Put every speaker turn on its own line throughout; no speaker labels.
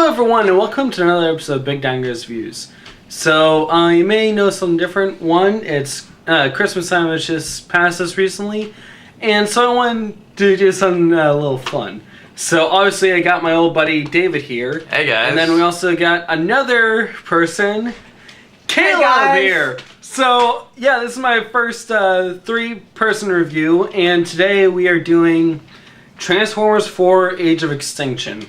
Hello everyone and welcome to another episode of Big Dangerous Views. So you may know something different. One, it's Christmas time has just passed us recently, and so I wanted to do something a little fun. So obviously I got my old buddy David here.
Hey guys.
And then we also got another person, Caleb, here. So yeah, this is my first 3-person review, and today we are doing Transformers 4 Age of Extinction.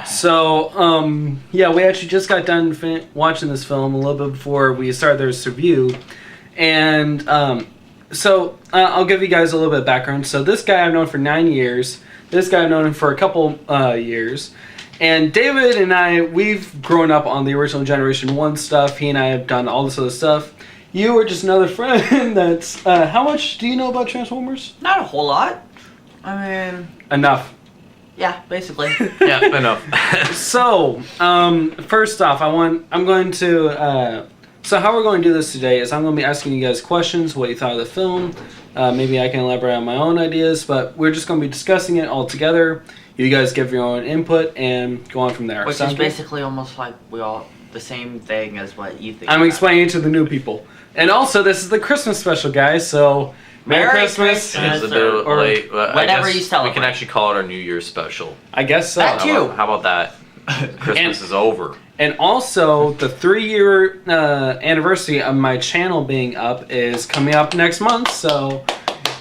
So, yeah, we actually just got done watching this film a little bit before we started this review. And, so, I'll give you guys a little bit of background. So, this guy I've known for 9 years. This guy I've known him for a couple years. And David and I, we've grown up on the original Generation 1 stuff. He and I have done all this other stuff. You were just another friend that's... how much do you know about Transformers?
Not a whole lot. I mean...
Enough.
Yeah, basically.
Yeah, enough.
So, first off, I'm going to, so how we're going to do this today is I'm going to be asking you guys questions, what you thought of the film. Maybe I can elaborate on my own ideas, but we're just going to be discussing it all together. You guys give your own input and go on from there.
Which is basically almost like we all, the same thing as what you think.
I'm explaining it to the new people. And also, this is the Christmas special, guys, so... Merry Christmas.
It's a bit late, but
whenever
I guess
you celebrate.
we can actually call it our New Year's special.
I guess so.
That too.
How about that? Christmas is over.
And also, the 3-year anniversary of my channel being up is coming up next month, so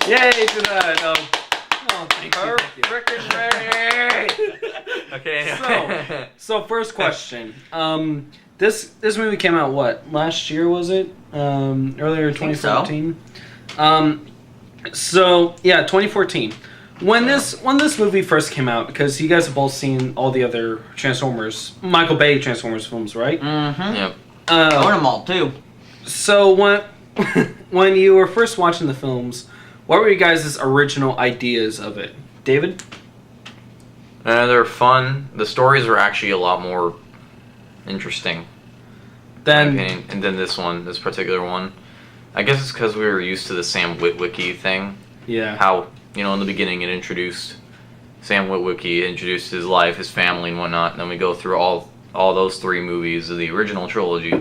yay to that. Thank you.
Okay.
So first question. This movie came out, what, last year, was it? Earlier, 2014? So yeah, 2014. When this movie first came out, because you guys have both seen all the other Transformers, Michael Bay Transformers films, right?
Mm-hmm.
Yep.
I own them all too.
So when you were first watching the films, what were you guys' original ideas of it? David?
They're fun. The stories are actually a lot more interesting
Then
and then this particular one. I guess it's because we were used to the Sam Witwicky thing.
yeah.
How, in the beginning it introduced Sam Witwicky, introduced his life, his family and whatnot, and then we go through all those 3 movies of the original trilogy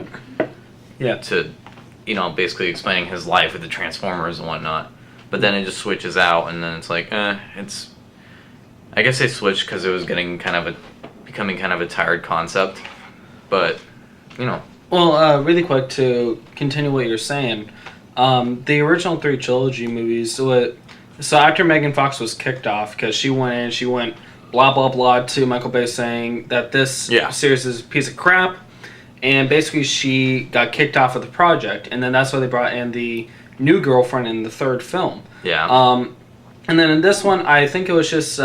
Yeah.
to, basically explaining his life with the Transformers and whatnot. But then it just switches out, and then it's like, it's... I guess they switched because it was becoming kind of a tired concept. But,
Well, really quick to continue what you're saying, the original 3 trilogy movies. So after Megan Fox was kicked off because she went blah blah blah to Michael Bay saying that this series is a piece of crap, and basically she got kicked off of the project, and then that's why they brought in the new girlfriend in the 3rd film.
yeah.
And then in this one, I think it was just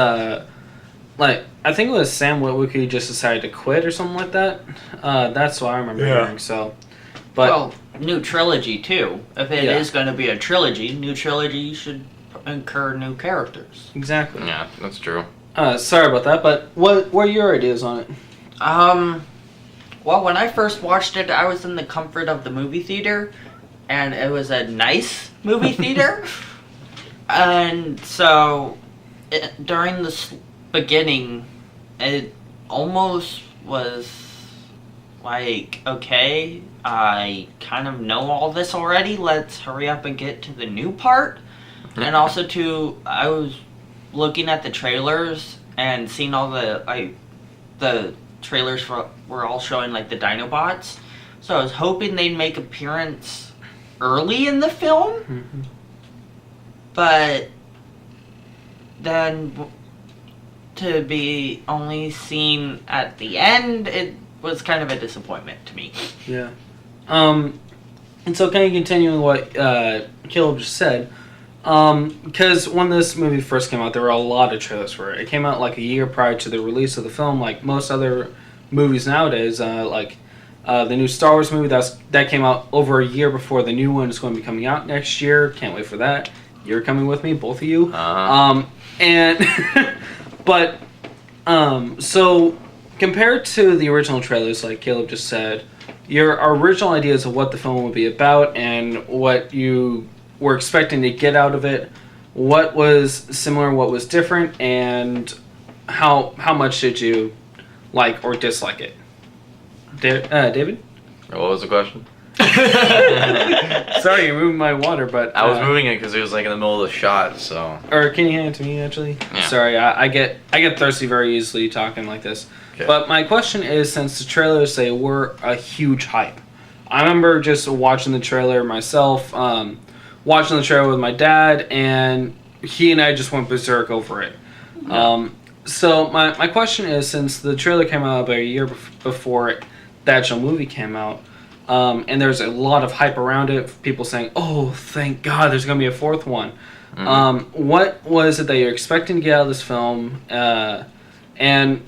I think it was Sam Witwicky just decided to quit or something like that. That's what I remember hearing. So, but
well, new trilogy too. If it is going to be a trilogy, new trilogy should incur new characters.
Exactly.
Yeah, that's true.
Sorry about that, but what are your ideas on it?
Well, when I first watched it, I was in the comfort of the movie theater, and it was a nice movie theater. And so, during the beginning, it almost was like, okay, I kind of know all this already, let's hurry up and get to the new part. And also I was looking at the trailers and seeing all the trailers were all showing like the Dinobots. So I was hoping they'd make appearance early in the film.
Mm-hmm.
But then to be only seen at the end, it was kind of a disappointment to me.
Yeah. And so kind of continuing what Caleb just said, because when this movie first came out, there were a lot of trailers for it. It came out like a year prior to the release of the film, like most other movies nowadays. Like the new Star Wars movie that came out over a year before the new one is going to be coming out next year. Can't wait for that. You're coming with me, both of you. And but so compared to the original trailers, like Caleb just said, your original ideas of what the film would be about and what you were expecting to get out of it, what was similar, what was different, and how much did you like or dislike it? David?
What was the question?
Sorry, you're moving my water, but
I was moving it because it was like in the middle of the shot, so.
Or can you hand it to me actually?
Yeah.
Sorry, I get thirsty very easily talking like this.
Okay.
But my question is, since the trailers say we're a huge hype, I remember just watching the trailer myself, watching the trailer with my dad, and he and I just went berserk over it.
Yeah.
So my question is, since the trailer came out about a year before the actual movie came out, and there's a lot of hype around it, people saying, "Oh, thank God, there's going to be a fourth one."
Mm-hmm.
What was it that you're expecting to get out of this film? And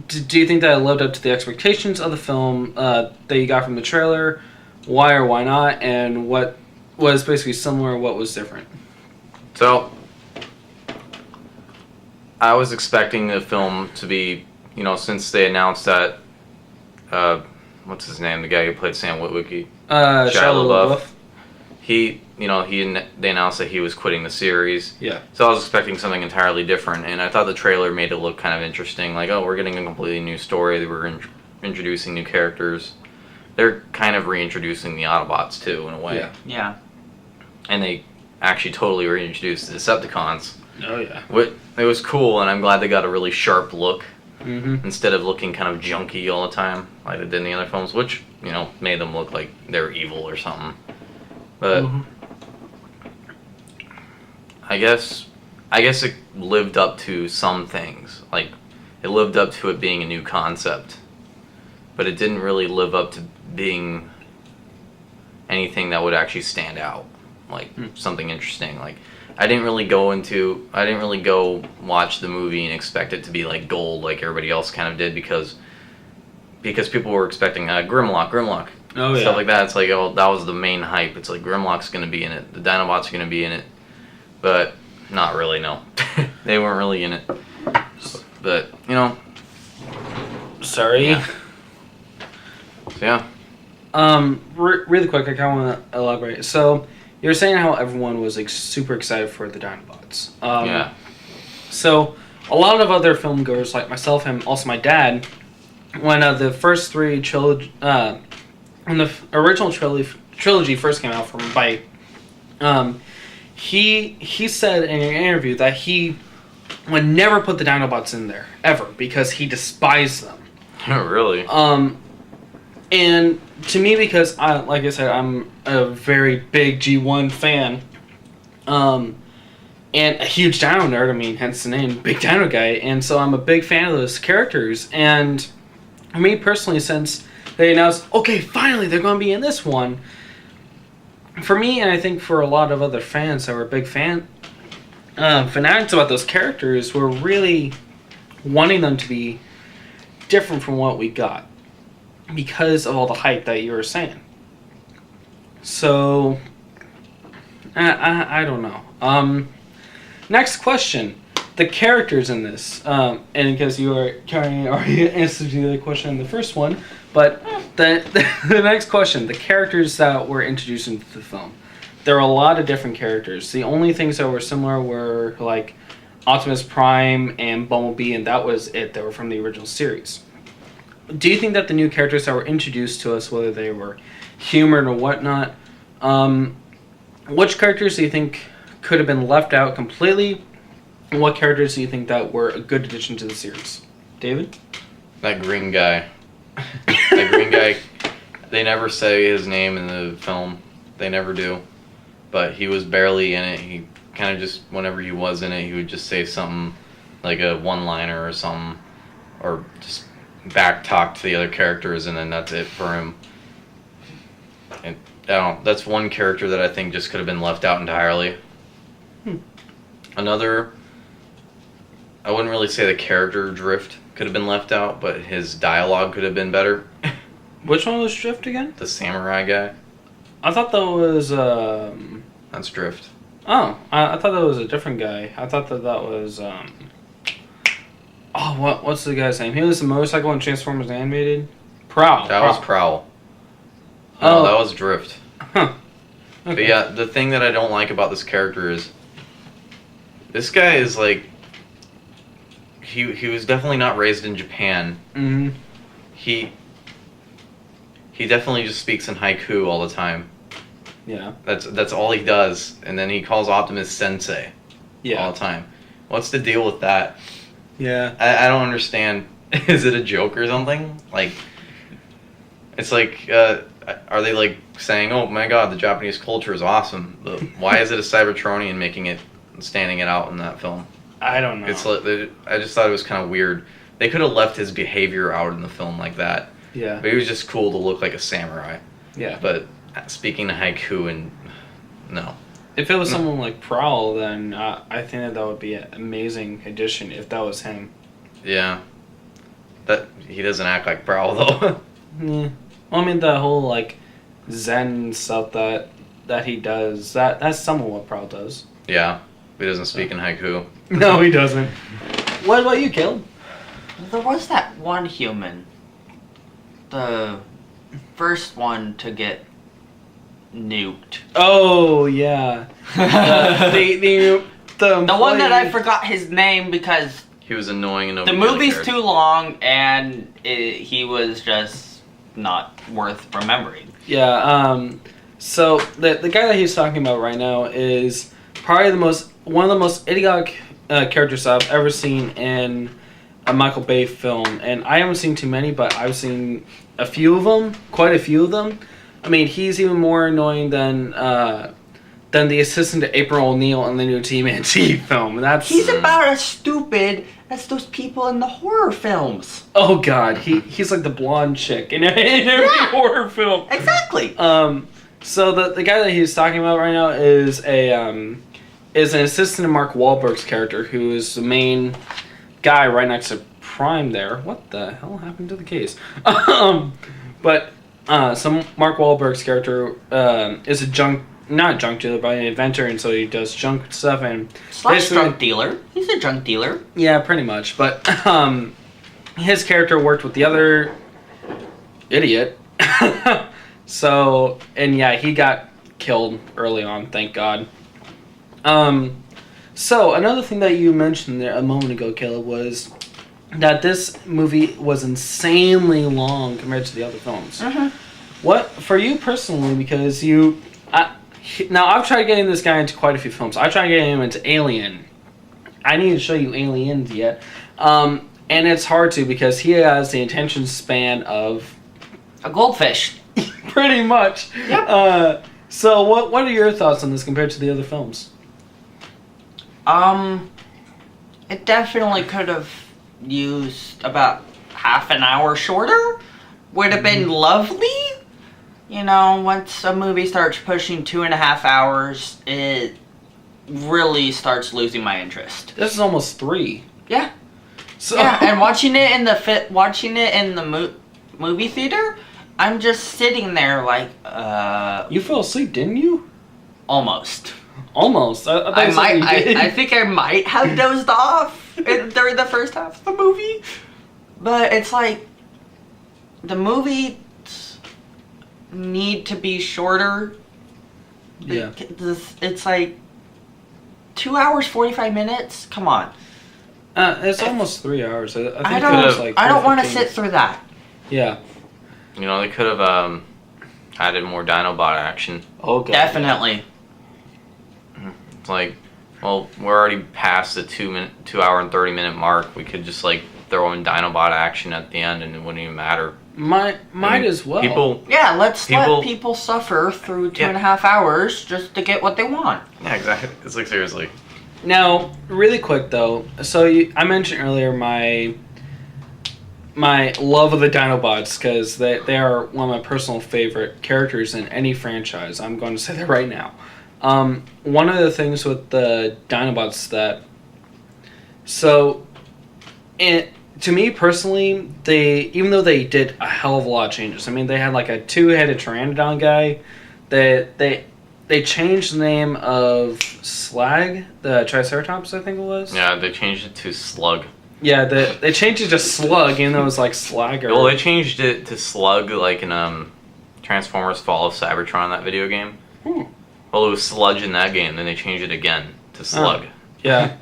do you think that it lived up to the expectations of the film that you got from the trailer? Why or why not? And what was basically similar? What was different?
So, I was expecting the film to be, since they announced that, what's his name? The guy who played Sam Witwicky.
Shia LaBeouf.
They announced that he was quitting the series.
Yeah.
So I was expecting something entirely different, and I thought the trailer made it look kind of interesting. Like, oh, we're getting a completely new story. We're introducing new characters. They're kind of reintroducing the Autobots too, in a way.
Yeah.
Yeah.
And they actually totally reintroduced the Decepticons.
Oh yeah.
It was cool, and I'm glad they got a really sharp look
Mm-hmm.
instead of looking kind of junky all the time like they did in the other films, which made them look like they're evil or something. But I guess it lived up to some things. Like, it lived up to it being a new concept, but it didn't really live up to being anything that would actually stand out, like something interesting. Like, I didn't really go watch the movie and expect it to be like gold like everybody else kind of did, because people were expecting Grimlock.
Oh yeah.
Stuff like that. It's like, oh, that was the main hype. It's like Grimlock's going to be in it. The Dinobots are going to be in it. But not really, no. They weren't really in it. But,
Sorry.
Yeah. So, yeah.
Really quick, I kind of want to elaborate. So, you're saying how everyone was like super excited for the Dinobots.
Yeah.
So, a lot of other film goers, like myself and also my dad, when the first three when the original trilogy first came out from Bite, he said in an interview that he would never put the Dinobots in there ever because he despised them.
Really?
And to me, because like I said, I'm a very big G1 fan, and a huge Dino nerd. I mean, hence the name, Big Dino Guy. And so I'm a big fan of those characters. And for me personally, since they announced, okay, finally they're going to be in this one. For me, and I think for a lot of other fans that were big fanatics about those characters, were really wanting them to be different from what we got because of all the hype that you were saying. So, I don't know. Next question. The characters in this, and because you already answered the other question in the first one, but the next question, the characters that were introduced into the film. There are a lot of different characters. The only things that were similar were like Optimus Prime and Bumblebee, and that was it. They were from the original series. Do you think that the new characters that were introduced to us, whether they were humored or whatnot, which characters do you think could have been left out completely? And what characters do you think that were a good addition to the series? David?
That green guy. That green guy, they never say his name in the film. They never do. But he was barely in it. He kind of just, whenever he was in it, he would just say something like a one-liner or something. Or just back talk to the other characters, and then that's it for him. And I don't know, that's one character that I think just could have been left out entirely. Another, I wouldn't really say the character Drift could have been left out, but his dialogue could have been better.
Which one was Drift again?
The samurai guy.
I thought that was,
That's Drift.
Oh, I thought that was a different guy. I thought that was, Oh, what's the guy's name? He was the motorcycle in Transformers Animated? Prowl.
That was Prowl. No, that was Drift.
Huh. Okay.
But yeah, the thing that I don't like about this character is this guy is like, he was definitely not raised in Japan.
Mm-hmm.
He definitely just speaks in haiku all the time.
Yeah.
That's all he does, and then he calls Optimus Sensei all the time. What's the deal with that?
Yeah.
I don't understand. Is it a joke or something? Like, it's like, are they like saying, "Oh my God, the Japanese culture is awesome"? Why is it a Cybertronian standing it out in that film?
I don't know.
It's like I just thought it was kind of weird. They could have left his behavior out in the film like that.
Yeah.
But he was just cool to look like a samurai.
Yeah.
But speaking to haiku and no.
If it was someone like Prowl, then I think that would be an amazing addition if that was him.
Yeah. That he doesn't act like Prowl though.
Yeah. Well, I mean, the whole like Zen stuff that he does, that's somewhat what Prowl does.
Yeah. He doesn't speak in haiku.
No, he doesn't. What about you, Caleb?
There was that one human. The first one to get nuked.
Oh yeah. the
one that I forgot his name because
He was annoying and
the
nobody really
movie's
cared.
too long and he was just not worth remembering.
Yeah. So the guy that he's talking about right now is probably one of the most idiotic characters I've ever seen in a Michael Bay film, and I haven't seen too many, but I've seen a few of them, quite a few of them. I mean, he's even more annoying than the assistant to April O'Neil in the new TMNT film.
He's about as stupid as those people in the horror films.
Oh God, he's like the blonde chick in every horror film.
Exactly.
So the guy that he's talking about right now is an assistant to Mark Wahlberg's character, who is the main guy right next to Prime there. What the hell happened to the case? But some Mark Wahlberg's character is not a junk dealer, but an inventor, and so he does junk stuff and
/ drunk dealer. He's a junk dealer.
Yeah, pretty much. But his character worked with the other idiot. So, and yeah, he got killed early on, thank God. So, another thing that you mentioned there a moment ago, Caleb, was that this movie was insanely long compared to the other films.
Mm-hmm.
What, for you personally, because now I've tried getting this guy into quite a few films. I tried getting him into Alien. I need to show you Aliens yet. And it's hard to because he has the attention span of
a goldfish.
Pretty much.
Yep.
So what are your thoughts on this compared to the other films?
It definitely could have used about half an hour shorter. Would have been lovely. You know, once a movie starts pushing 2.5 hours, it really starts losing my interest.
This is almost 3.
Yeah.
So
Yeah, and watching it in the movie theater, I'm just sitting there like,
You fell asleep, didn't you?
Almost.
Almost.
I think I might have dozed off during the first half of the movie, but it's like the movies need to be shorter.
Yeah.
It's like 2 hours 45 minutes. Come on.
It's almost 3 hours. I think
I
it was like
don't want to
15.
sit through that.
Yeah.
You know, they could have added more Dinobot action.
Oh God.
Definitely.
It's like, well, we're already past the 2 hour and 30 minute mark. We could just like throw in Dinobot action at the end, and it wouldn't even matter.
Might as well.
People.
Yeah, let people suffer through 2.5 hours just to get what they want.
Yeah, exactly. It's like seriously.
Now, really quick though. So I mentioned earlier my love of the Dinobots because they are one of my personal favorite characters in any franchise. I'm going to say that right now. One of the things with the Dinobots to me personally, even though they did a hell of a lot of changes. I mean, they had like a 2-headed Pteranodon guy. They changed the name of Slag, the Triceratops, I think it was.
Yeah, they changed it to Slug.
Yeah, they changed it to Slug, even though it was like Slag.
Well, they changed it to Slug like in Transformers: Fall of Cybertron, that video game. Well, it was Sludge in that game, then they changed it again to Slug.
Yeah.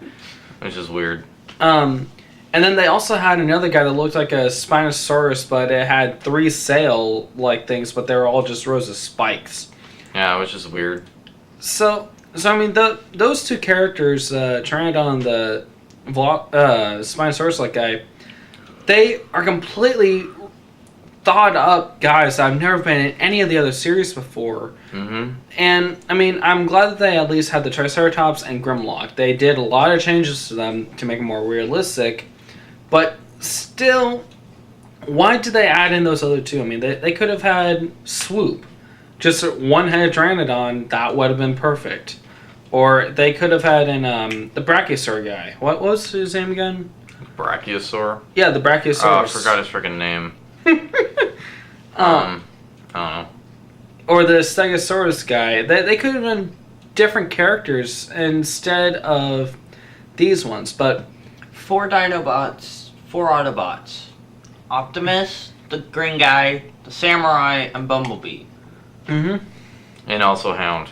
Which is weird.
And And then they also had another guy that looked like a Spinosaurus, but it had 3 sail-like things, but they were all just rows of spikes.
Yeah, it was just weird.
So I mean, those 2 characters, Pteranodon and the Spinosaurus-like guy, they are completely thought up guys that I've never been in any of the other series before.
Mm-hmm.
And I mean, I'm glad that they at least had the Triceratops and Grimlock. They did a lot of changes to them to make them more realistic, but still, why did they add in those other 2? I mean, they could have had Swoop, just one-headed Pteranodon. That would have been perfect. Or they could have had in the Brachiosaur guy. What was his name again?
Brachiosaur?
Yeah, the Brachiosaurus.
Oh, I forgot his freaking name. I don't know.
Or the Stegosaurus guy. They could have been different characters instead of these ones, but
4 Dinobots, 4 Autobots. Optimus, the green guy, the Samurai, and Bumblebee.
Mm-hmm.
And also Hound.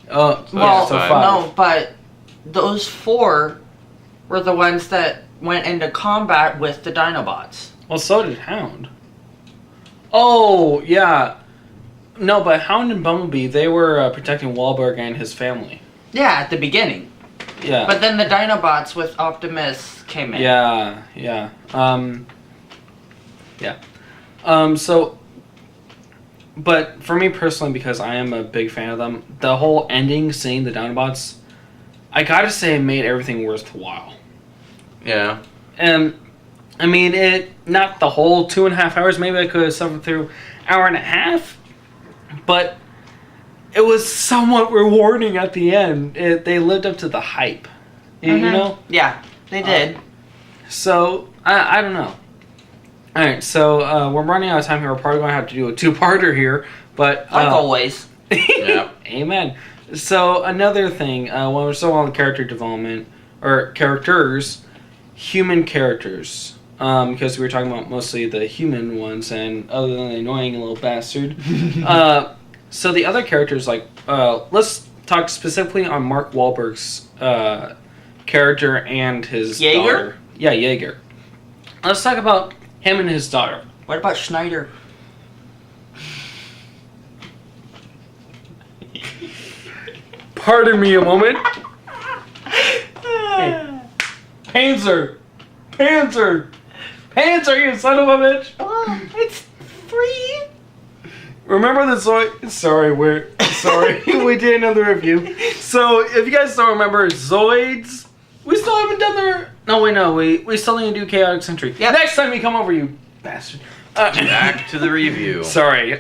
Oh,
So
Well,
that's 5.
no, but those 4 were the ones that went into combat with the Dinobots.
Well, so did Hound. Oh, yeah. No, but Hound and Bumblebee, they were protecting Wahlberg and his family.
Yeah, at the beginning.
Yeah.
But then the Dinobots with Optimus came in.
Yeah. So, but for me personally, because I am a big fan of them, the whole ending, seeing the Dinobots, I gotta say it made everything worthwhile.
Yeah.
And, I mean, not the whole 2.5 hours, maybe I could have suffered through 1.5 hours, but it was somewhat rewarding at the end. They lived up to the hype, you know?
Yeah, they did.
So, I don't know. Alright, so we're running out of time here. We're probably going to have to do a 2-parter here, but...
Like always.
Yeah.
Amen. So, another thing, when we're still on the character development, or characters, human characters. Because we were talking about mostly the human ones, and other than the annoying little bastard. So the other characters, like, let's talk specifically on Mark Wahlberg's character and his
Jaeger?
daughter. Yeah, Jaeger. Let's talk about him and his daughter.
What about Schneider?
Pardon me a moment. Hey. Panzer, you son of a bitch!
Oh, it's 3.
Remember the Zoid? Sorry, we did another review. So, if you guys don't remember Zoids, we still haven't done the... No, we still need to do Chaotic Century.
Yep.
Next time you come over, you bastard.
Back to the review.
Sorry.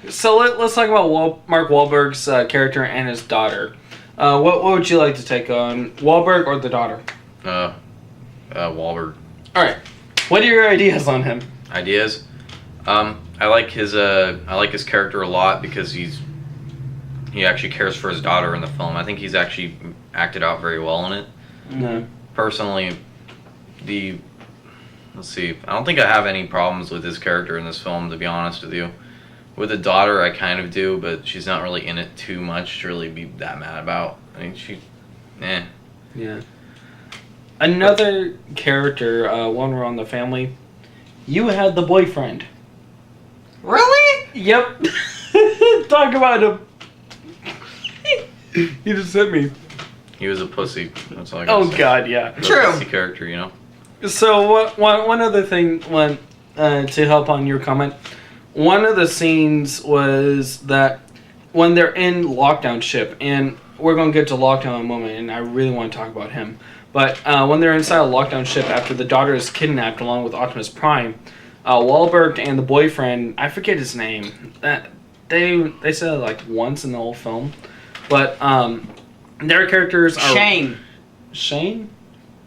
So let's talk about Mark Wahlberg's character and his daughter. What would you like to take on, Wahlberg or the daughter?
Wahlberg.
All right. What are your ideas on him?
Ideas? I like his character a lot because he actually cares for his daughter in the film. I think he's actually acted out very well in it.
No.
Personally, let's see. I don't think I have any problems with his character in this film, to be honest with you. With the daughter, I kind of do, but she's not really in it too much to really be that mad about. I mean,
Yeah. Another character, when we're on the family, you had the boyfriend.
Really?
Yep. Talk about him. You just hit me.
he was a pussy. That's all I got.
Oh God, yeah.
He's
True.
a pussy character, you know.
So one other thing, to help on your comment, one of the scenes was that when they're in Lockdown ship, and we're going to get to Lockdown in a moment, and I really want to talk about him. But when they're inside a Lockdown ship after the daughter is kidnapped along with Optimus Prime, Wahlberg and the boyfriend, I forget his name. That they said it like once in the whole film, but their characters are
Shane.
Shane.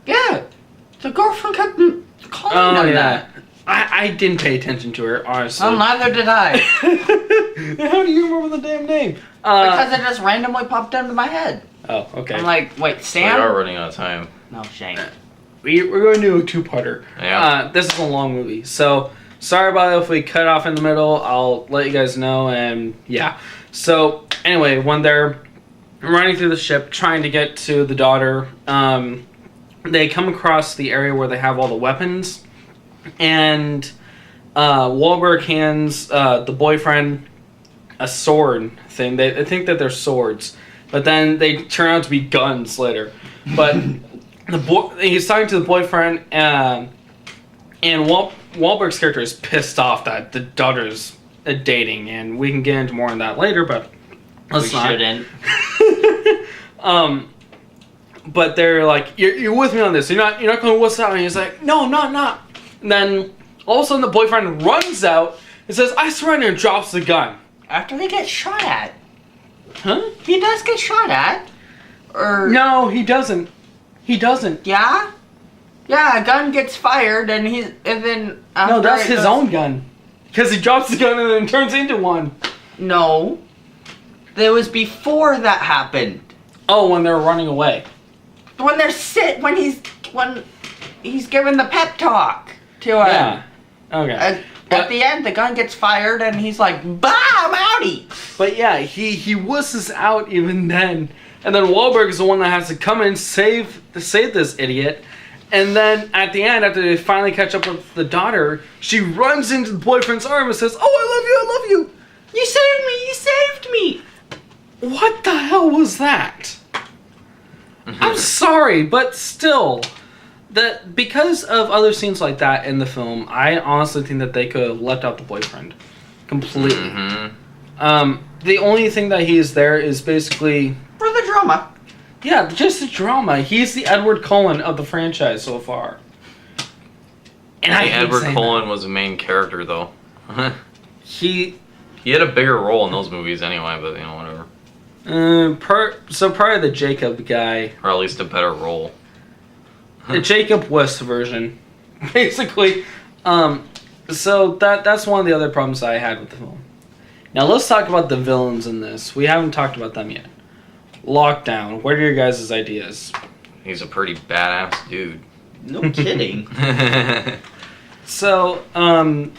Yeah. The girlfriend kept calling him that.
I didn't pay attention to her, honestly.
Well, neither did I.
How do you remember the damn name?
Because it just randomly popped into my head.
Oh, okay.
I'm like, wait,
We
Sam?
are running out of time.
No, Shane.
We're going to do a 2-parter.
Yeah.
This is a long movie, so sorry about it if we cut off in the middle. I'll let you guys know, and yeah. So, anyway, when they're running through the ship, trying to get to the daughter, they come across the area where they have all the weapons, and Wahlberg hands the boyfriend a sword thing. They think that they're swords, but then they turn out to be guns later. But he's talking to the boyfriend, and Wahlberg's character is pissed off that the daughter's dating, and we can get into more on that later, but let's not.
Shouldn't.
But they're like, you're with me on this. You're not going, what's that? And he's like, no, not. And then all of a sudden the boyfriend runs out and says, I surrender, and drops the gun.
After they get shot at.
Huh?
He does get shot at. Or
No, he doesn't. He doesn't.
yeah? Yeah, a gun gets fired and then after
No, that's
it
his
goes-
own gun. Because he drops the gun and then turns into one.
No. There was before that happened.
Oh, when they're running away.
When he's giving the pep talk to him.
Yeah. Okay.
At the end, the gun gets fired, and he's like, "Bah, I'm outie."
But yeah, he wusses out even then, and then Wahlberg is the one that has to come and save this idiot. And then at the end, after they finally catch up with the daughter, she runs into the boyfriend's arm and says, "Oh, I love you!
You saved me! You saved me!
What the hell was that? I'm sorry, but still, that because of other scenes like that in the film, I honestly think that they could have left out the boyfriend completely.
Mm-hmm.
The only thing that he is there is basically,
For the drama.
yeah, just the drama. He's the Edward Cullen of the franchise so far. And I hate
Edward
saying
Cullen was the main character, though.
that. He
had a bigger role in those movies anyway, but whatever.
Probably the Jacob guy.
Or at least a better role.
The Jacob West version, basically. So that's one of the other problems I had with the film. Now let's talk about the villains in this. We haven't talked about them yet. Lockdown. What are your guys' ideas?
He's a pretty badass dude.
No kidding.
So, during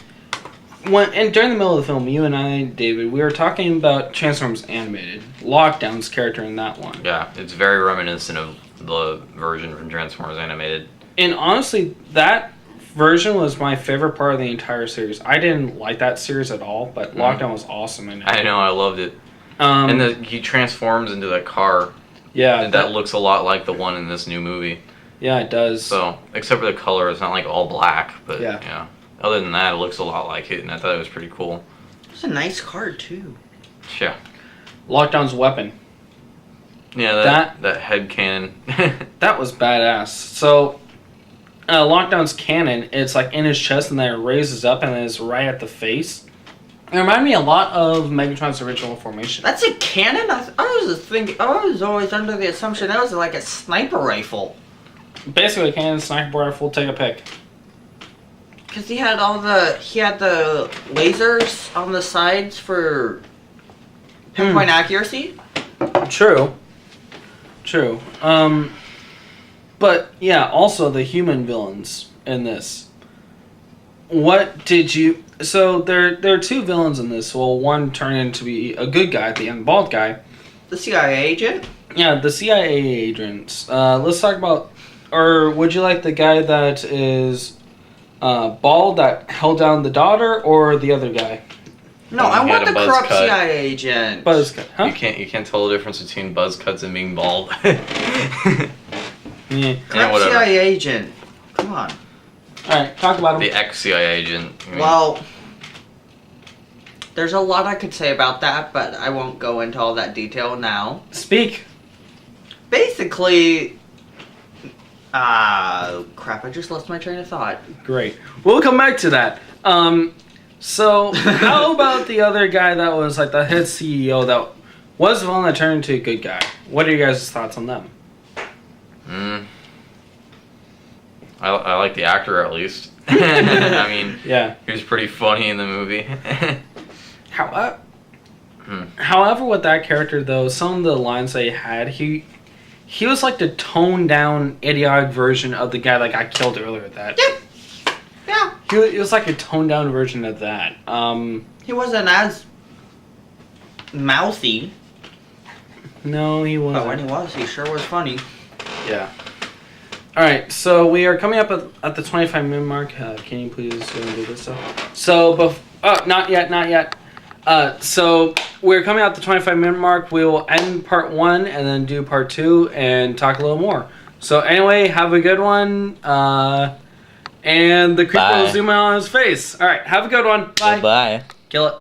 the middle of the film, you and I, David, we were talking about Transformers Animated. Lockdown's character in that one.
Yeah, it's very reminiscent of the version from Transformers Animated.
And honestly, that version was my favorite part of the entire series. I didn't like that series at all, but Lockdown was awesome in it.
I know, I loved it. And he transforms into that car.
Yeah,
And that looks a lot like the one in this new movie.
Yeah, it does.
So, except for the color, it's not like all black, but
Yeah.
yeah. Other than that, it looks a lot like it, and I thought it was pretty cool.
It's a nice card, too.
Yeah.
Lockdown's weapon.
Yeah, that head cannon.
That was badass. So, Lockdown's cannon, it's like in his chest and then it raises up and then it's right at the face. It reminded me a lot of Megatron's original formation.
That's a cannon? I was always under the assumption that was like a sniper rifle.
Basically, a cannon, sniper rifle, take a pick.
Because he had the lasers on the sides for pinpoint accuracy.
True. But yeah, also the human villains in this. What did you... So there are two villains in this. Well, one turned into be a good guy at the end, bald guy.
The CIA agent?
Yeah, the CIA agents. Let's talk about... Or would you like the guy that is bald that held down the daughter, or the other guy?
No, I want the corrupt CIA agent.
Buzzcut. Huh?
You can't tell the difference between buzz cuts and being bald.
Yeah.
Corrupt CIA agent. Come on.
Alright, talk about him.
The ex-CIA agent.
Well, there's a lot I could say about that, but I won't go into all that detail now.
Speak.
Basically, crap, I just lost my train of thought.
Great. We'll come back to that. So, how about the other guy that was like the head CEO that was the one that turned into a good guy? What are your guys' thoughts on them?
I like the actor at least. I mean,
Yeah.
he was pretty funny in the movie.
However, with that character though, some of the lines they had, he was like the toned down, idiotic version of the guy that got killed earlier.
Yeah.
He was like a toned down version of that.
He wasn't as mouthy,
No, he wasn't.
but when he was, he sure was funny.
Yeah. Alright, so we are coming up at the 25-minute mark. Can you please do this stuff? So, not yet. So, we're coming out the 25-minute mark. We will end part 1 and then do part 2 and talk a little more. So, anyway, have a good one. And the creeper will zoom in on his face. Alright, have a good one. Bye.
Bye.
Kill it.